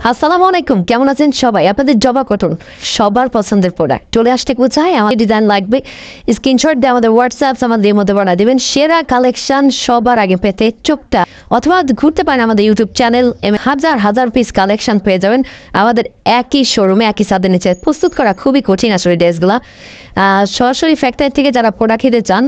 আসসালামু আলাইকুম, কেমন আছেন সবাই? আপনাদের জবা কটন সবার পছন্দের প্রোডাক্ট চলে আসতে কোথায়? আমার ডিজাইন লাগবে, স্ক্রিনশট দিয়ে আমাদের হোয়াটসঅ্যাপ আমাদের মধ্যে বানা দেবেন। সেরা কালেকশন সবার আগে পেতে চোখটা অথবা ঘুরতে পারেন আমাদের ইউটিউব চ্যানেল, হাজার হাজার পিস কালেকশন পেয়ে যাবেন আমাদের একই শোরুমে, একই ছাদের নিচে। প্রস্তুত করা খুবই কঠিন আসলে ড্রেসগুলা। সরাসরি ফ্যাক্টরি থেকে যারা প্রোডাক্ট খেতে চান,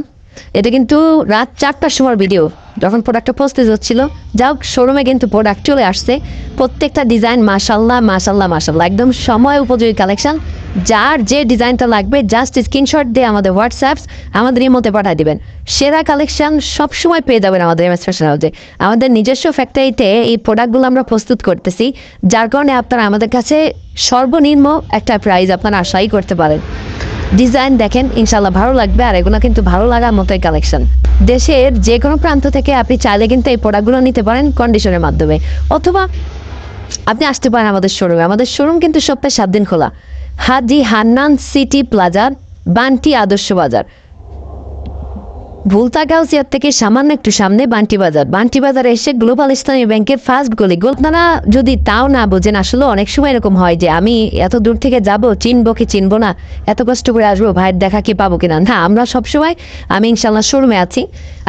এটা কিন্তু রাত 4টার সময় ভিডিও, যখন প্রোডাক্টটা প্রস্তুত হচ্ছিল। যাও শোরুমে কিন্তু প্রোডাক্ট চলে আসছে, প্রত্যেকটা ডিজাইন মাশাল্লাহ মাশাল্লাহ মাশাল্লাহ, একদম সময় উপযোগী কালেকশন। যার যে ডিজাইনটা লাগবে জাস্ট স্ক্রিনশট দিয়ে আমাদের হোয়াটসঅ্যাপ আমাদের এই মতে পাঠিয়ে দিবেন। সেরা কালেকশন সবসময় পেয়ে যাবেন আমাদের এমএস ফ্যাশন হাউসে। আমাদের নিজস্ব ফ্যাক্টরিতে এই প্রোডাক্টগুলো আমরা প্রস্তুত করতেছি, যার কারণে আপনারা আমাদের কাছে সর্বনিম্ন একটা প্রাইস আপনারা আশাই করতে পারেন। ডিজাইন দেখেন, ইনশাল্লাহ ভালো লাগবে। আর এগুলো কিন্তু ভালো লাগার মতোই কালেকশন। দেশের যে কোনো প্রান্ত থেকে আপনি চাইলে কিন্তু এই প্রোডাক্টগুলো নিতে পারেন কন্ডিশনের মাধ্যমে, অথবা আপনি আসতে পারেন আমাদের শোরুমে। আমাদের শোরুম কিন্তু সপ্তাহে 7 দিন খোলা। হাজি হান্নান সিটি প্লাজার, বান্টি আদর্শ বাজার, ভুলতাগাউসিয়ার থেকে সামান্য একটু সামনে বান্টি বাজার। বান্টি বাজারে এসে গ্লোবাল ইসলামী ব্যাংকের ফার্স্ট গলি। আপনারা যদি তাও না বোঝেন, আসলে অনেক সময় এরকম হয় যে আমি এত দূর থেকে যাব, চিনবো কি চিনবো না, এত কষ্ট করে আসবো, ভাইয়ের দেখা কি পাবো কিনা। না, আমরা সবসময়, আমি ইনশাল্লাহ শোরুমে আছি।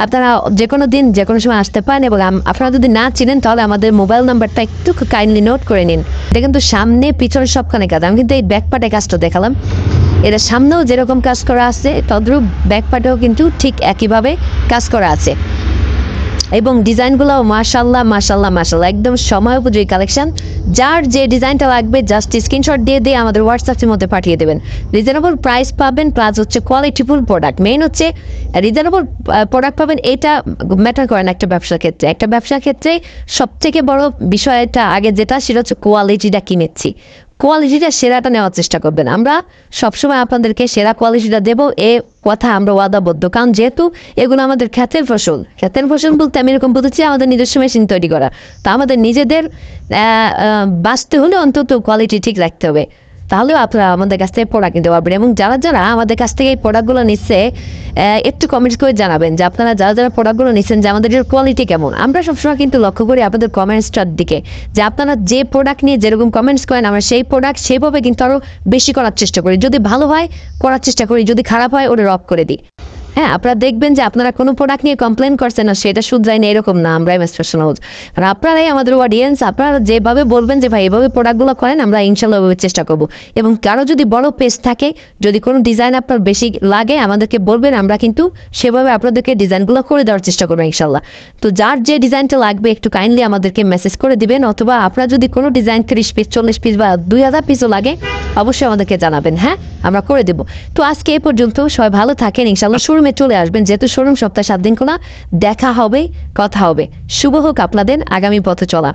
আপনারা যে কোনো দিন যে কোনো সময় আসতে পারেন। এবং আপনারা যদি না চিনেন তাহলে আমাদের মোবাইল নাম্বারটা একটু কাইন্ডলি নোট করে নিন। এটা কিন্তু সামনে পিছনে সবখানে কাজ। আমি কিন্তু এই ব্যাকপার্টে কাজটা দেখালাম, এর সামনেও যেরকম কাজ করা আছে তদ্রূপ ব্যাকপার্টেও কিন্তু ঠিক একইভাবে কাজ করা আছে। এবং ডিজাইনগুলো মাশাল্লাহ মাশাল্লাহ মাশাল্লাহ, একদম সময় উপযোগী কালেকশন। যার যে ডিজাইনটা লাগবে জাস্ট স্ক্রিনশট দিয়ে আমাদের হোয়াটসঅ্যাপের মধ্যে পাঠিয়ে দেবেন। রিজনেবল প্রাইস পাবেন, প্লাস হচ্ছে কোয়ালিটিফুল প্রোডাক্ট। মেইন হচ্ছে রিজনেবল প্রোডাক্ট পাবেন, এটা ম্যাটার করে না একটা ব্যবসার ক্ষেত্রে। একটা ব্যবসার ক্ষেত্রে সবথেকে বড় বিষয়টা আগে যেটা, সেটা হচ্ছে কোয়ালিটিটা কিনেছি। কোয়ালিটিটা সেরাটা নেওয়ার চেষ্টা করবেন। আমরা সবসময় আপনাদেরকে সেরা কোয়ালিটিটা দেবো, এ কথা আমরা ওয়াদাবদ্ধ। কারণ যেহেতু এগুলো আমাদের খ্যাতের ফসল। খ্যাতের ফসল বলতে আমি এরকম বলতেছি, আমাদের নিজস্ব মেশিন তৈরি করা। তা আমাদের নিজেদের বাঁচতে হলে অন্তত কোয়ালিটি ঠিক রাখতে হবে, তাহলেও আপনারা আমাদের কাছ থেকে প্রোডাক্ট নিতে পারবেন। এবং যারা যারা আমাদের কাছ থেকে এই প্রোডাক্টগুলো নিচ্ছে, একটু কমেন্টস করে জানাবেন যে আপনারা যারা যারা প্রোডাক্টগুলো নিচ্ছেন যে আমাদের কোয়ালিটি কেমন। আমরা সবসময় কিন্তু লক্ষ্য করি আপনাদের কমেন্টসটার দিকে, যে আপনারা যে প্রোডাক্ট নিয়ে যেরকম কমেন্টস করেন, আমরা সেই প্রোডাক্ট সেইভাবে কিন্তু আরও বেশি করার চেষ্টা করি। যদি ভালো হয় করার চেষ্টা করি, যদি খারাপ হয় ওটা রফ করে দিই। হ্যাঁ, আপনারা দেখবেন যে আপনারা কোনো প্রোডাক্ট নিয়ে কমপ্লেন করছেন না, সেটা শুধরাই না, এরকম না। আমরা এমএস ফ্যাশন হাউস, আর আপনারাই আমাদের অডিয়েন্স। আপনারা যেভাবে বলবেন যে ভাই এভাবে প্রোডাক্টগুলো করেন, আমরা ইনশাল্লাহ ওইভাবে চেষ্টা করবো। এবং কারো যদি বড় পেজ থাকে, যদি কোনো ডিজাইন আপনার বেশি লাগে, আমাদেরকে বলবেন, আমরা কিন্তু সেভাবে আপনাদেরকে ডিজাইনগুলো করে দেওয়ার চেষ্টা করবো ইনশাল্লাহ। তো যার যে ডিজাইনটা লাগবে একটু কাইন্ডলি আমাদেরকে মেসেজ করে দিবেন, অথবা আপনারা যদি কোনো ডিজাইন 30 পিস 40 পিস বা 2000 পিসও লাগে অবশ্যই আমাদেরকে জানাবেন। হ্যাঁ, আমরা করে দেবো। তো আজকে এ পর্যন্ত, সবাই ভালো থাকেন। ইনশাল্লাহ শোরুমে চলে আসবেন, যেহেতু শোরুম সপ্তাহে 7 দিন খোলা। দেখা হবে, কথা হবে। শুভ হোক আপনাদের আগামী পথ চলা।